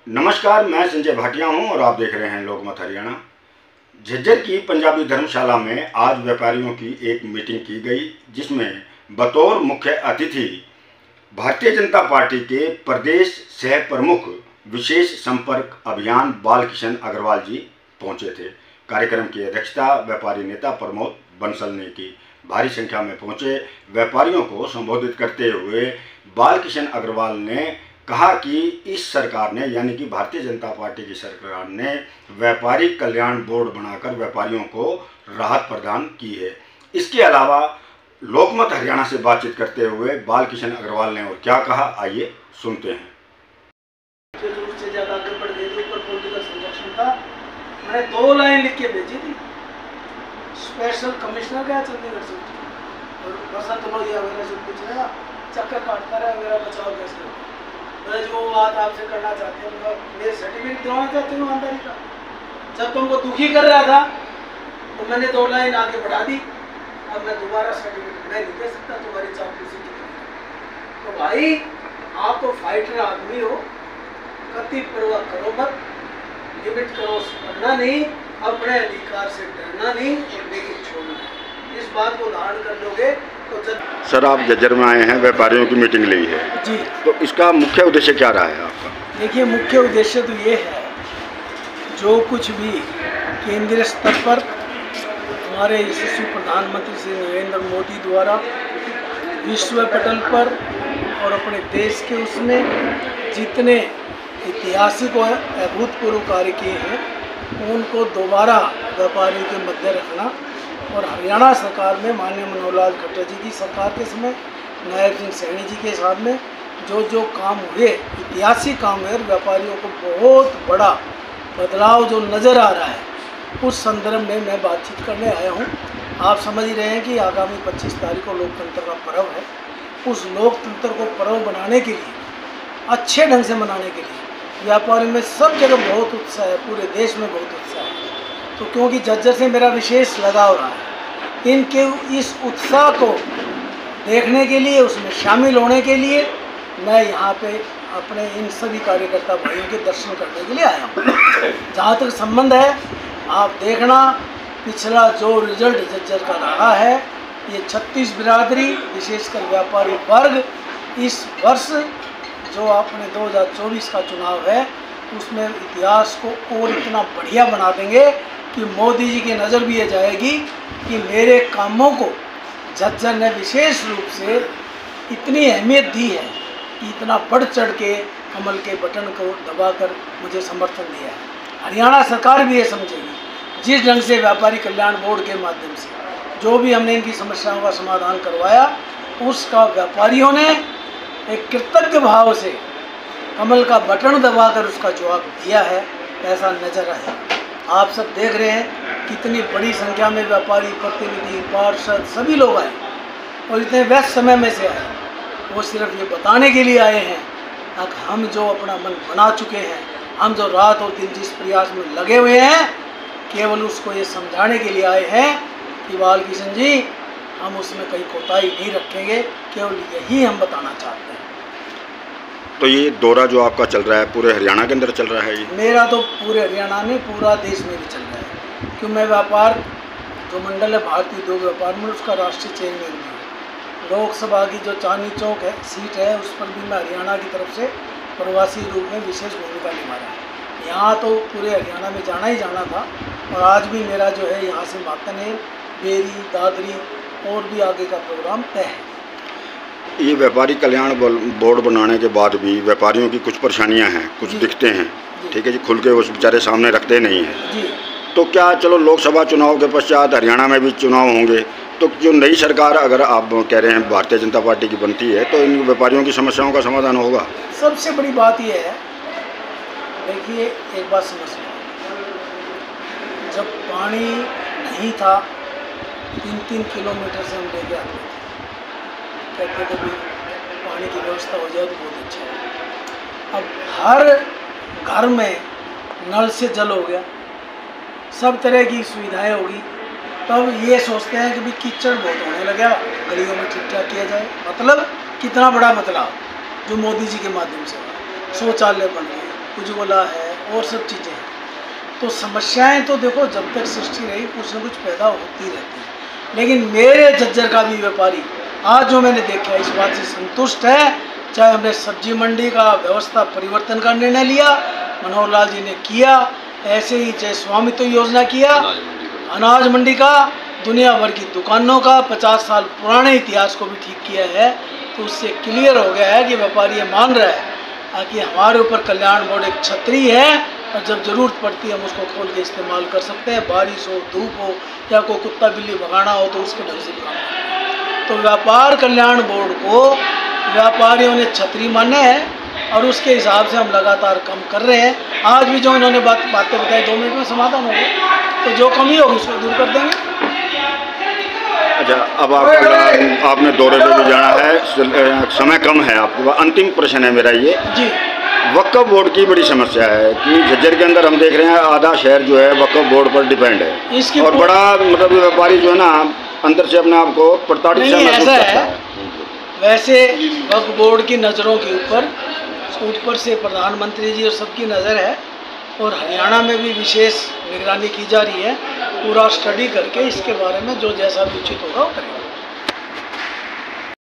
नमस्कार, मैं संजय भाटिया हूं और आप देख रहे हैं लोकमत हरियाणा। झज्जर की पंजाबी धर्मशाला में आज व्यापारियों की एक मीटिंग की गई, जिसमें बतौर मुख्य अतिथि भारतीय जनता पार्टी के प्रदेश सह प्रमुख विशेष संपर्क अभियान बालकिशन अग्रवाल जी पहुंचे थे। कार्यक्रम की अध्यक्षता व्यापारी नेता प्रमोद बंसल ने की। भारी संख्या में पहुंचे व्यापारियों को संबोधित करते हुए बालकिशन अग्रवाल ने कहा कि इस सरकार ने यानी कि भारतीय जनता पार्टी की सरकार ने व्यापारी कल्याण बोर्ड बनाकर व्यापारियों को राहत प्रदान की है। इसके अलावा लोकमत हरियाणा से बातचीत करते हुए बालकिशन अग्रवाल ने और क्या कहा, आइए सुनते हैं। से ज्यादा आगे बढ़ गए थे, ऊपर पॉलिटिकल संरक्षण था। मैंने 2 लाइन लिख के भेजी थी, स्पेशल कमिश्नर गया चंडीगढ़ से और बसंत लोहिया वगैरह से पूछ रहा, चक्कर काटता रहा मेरा बचाव कैसे। मैं जो बात आपसे करना चाहते हैं, मेरे सर्टिफिकेट दिलवाना चाहते हो ईमानदारी का। जब तुमको दुखी कर रहा था तो मैंने 2 लाइन आगे बढ़ा दी। अब मैं दोबारा सर्टिफिकेट नहीं दे सकता, तुम्हारी चापलूसी की। तो भाई आप तो फाइटर आदमी हो, कति परवाह करो मत, लिमिट करो, करना नहीं, अपने अधिकार से डरना नहीं और लेकिन छोड़ना है। इस बात को धारण कर लोगे तो सर, आप झज्जर में आए हैं, व्यापारियों की मीटिंग ली है जी, तो इसका मुख्य उद्देश्य क्या रहा है आपका? देखिए, मुख्य उद्देश्य तो ये है, जो कुछ भी केंद्रीय स्तर पर हमारे यशस्वी प्रधानमंत्री श्री नरेंद्र मोदी द्वारा विश्व पटल पर और अपने देश के उसमें जितने ऐतिहासिक और अभूतपूर्व कार्य किए हैं, उनको दोबारा व्यापारियों के मध्य रखना। और हरियाणा सरकार में माननीय मनोहर लाल खट्टर जी की सरकार के समय, नायब सिंह सैनी जी के साथ में जो काम हुए, ऐतिहासिक काम हुए, व्यापारियों को बहुत बड़ा बदलाव जो नज़र आ रहा है, उस संदर्भ में मैं बातचीत करने आया हूँ। आप समझ ही रहे हैं कि आगामी 25 तारीख को लोकतंत्र का पर्व है। उस लोकतंत्र को पर्व बनाने के लिए, अच्छे ढंग से मनाने के लिए व्यापारियों में सब जगह बहुत उत्साह है, पूरे देश में बहुत उत्साह है। तो क्योंकि झज्जर से मेरा विशेष लगाव रहा है, इनके इस उत्साह को देखने के लिए, उसमें शामिल होने के लिए मैं यहाँ पे अपने इन सभी कार्यकर्ता भाइयों के दर्शन करने के लिए आया हूँ। जहाँ तक संबंध है, आप देखना, पिछला जो रिजल्ट झज्जर का रहा है, ये 36 बिरादरी विशेषकर व्यापारी वर्ग इस वर्ष जो अपने 2024 का चुनाव है, उसमें इतिहास को और इतना बढ़िया बना देंगे कि मोदी जी की नज़र भी ये जाएगी कि मेरे कामों को झज्जर ने विशेष रूप से इतनी अहमियत दी है कि इतना बढ़ चढ़ के कमल के बटन को दबाकर मुझे समर्थन दिया है। हरियाणा सरकार भी ये समझेगी, जिस ढंग से व्यापारी कल्याण बोर्ड के माध्यम से जो भी हमने इनकी समस्याओं का समाधान करवाया, उसका व्यापारियों ने एक कृतज्ञ भाव से कमल का बटन दबाकर उसका जवाब दिया है, ऐसा नजर आया। आप सब देख रहे हैं कितनी बड़ी संख्या में व्यापारी, प्रतिनिधि, पार्षद सभी लोग आए और इतने व्यस्त समय में से आए। वो सिर्फ ये बताने के लिए आए हैं कि हम जो अपना मन बना चुके हैं, हम जो रात और दिन जिस प्रयास में लगे हुए हैं, केवल उसको ये समझाने के लिए आए हैं कि बालकिशन जी, हम उसमें कहीं कोताही नहीं रखेंगे, केवल यही हम बताना चाहते हैं। तो ये दौरा जो आपका चल रहा है पूरे हरियाणा के अंदर चल रहा है? ये मेरा तो पूरे हरियाणा में, पूरा देश में भी चल रहा है, क्योंकि मैं व्यापार जो मंडल है भारतीय उद्योग व्यापार मंडल, उसका राष्ट्रीय चेयरमैन भी हूँ। लोकसभा की जो चांदनी चौक है सीट है, उस पर भी मैं हरियाणा की तरफ से प्रवासी रूप में विशेष भूमिका निभा रहा है। यहाँ तो पूरे हरियाणा में जाना ही जाना था और आज भी मेरा जो है यहाँ से मातनेर, बेरी, दादरी और भी आगे का प्रोग्राम तय है। ये व्यापारी कल्याण बोर्ड बनाने के बाद भी व्यापारियों की कुछ परेशानियां हैं, कुछ दिखते हैं, ठीक है जी, खुल के उस बेचारे सामने रखते नहीं हैं जी। तो क्या, चलो लोकसभा चुनाव के पश्चात हरियाणा में भी चुनाव होंगे, तो जो नई सरकार अगर आप कह रहे हैं भारतीय जनता पार्टी की बनती है, तो इन व्यापारियों की समस्याओं का समाधान होगा? सबसे बड़ी बात यह है, देखिए एक बात समझ लो, जब पानी नहीं था 3-3 किलोमीटर से हम लेके आते थे, कहते थे भी पानी की व्यवस्था हो जाए तो बहुत अच्छा है। अब हर घर में नल से जल हो गया, सब तरह की सुविधाएं होगी, तब ये सोचते हैं कि भी कीचड़ बहुत होने लगा, गलियों में ठीक ठाक किया जाए। मतलब कितना बड़ा बदलाव जो मोदी जी के माध्यम से हुआ, शौचालय बन गए, उज्ज्वला है और सब चीज़ें हैं। तो समस्याएं तो देखो जब तक सृष्टि रही कुछ न कुछ पैदा होती रहती है। लेकिन मेरे झज्जर का भी व्यापारी आज जो मैंने देखा है इस बात से संतुष्ट है। चाहे हमने सब्जी मंडी का व्यवस्था परिवर्तन का निर्णय लिया, मनोहर लाल जी ने किया, ऐसे ही चाहे स्वामित्व योजना किया, अनाज मंडी का, दुनिया भर की दुकानों का 50 साल पुराने इतिहास को भी ठीक किया है। तो उससे क्लियर हो गया है कि व्यापारी ये मान रहा है कि हमारे ऊपर कल्याण बोर्ड एक छतरी है और जब ज़रूरत पड़ती है हम उसको खोल के इस्तेमाल कर सकते हैं। बारिश हो, धूप हो या कोई कुत्ता बिल्ली भगाना हो तो उसके ढंग से काम करते हैं। तो व्यापार कल्याण बोर्ड को व्यापारियों ने छतरी माने हैं और उसके हिसाब से हम लगातार कम कर रहे हैं। आज भी जो इन्होंने बातें बताई 2 मिनट में समाधान हो गया, तो जो कमी होगी उसको दूर कर देंगे। अच्छा, अब आपने दौरे पे भी जाना है, समय कम है आपके पास। अंतिम प्रश्न है मेरा ये जी, वक्फ बोर्ड की बड़ी समस्या है कि झज्जर के अंदर हम देख रहे हैं आधा शहर जो है वक्फ बोर्ड पर डिपेंड है इसकी और बड़ा मतलब व्यापारी जो है ना अंदर से अपने आप को प्रताड़ित सा महसूस करता है। वैसे वक्फ बोर्ड की नज़रों के ऊपर से प्रधानमंत्री जी और सबकी नज़र है और हरियाणा में भी विशेष निगरानी की जा रही है। पूरा स्टडी करके इसके बारे में जो जैसा भी उचित होगा वो करेंगे।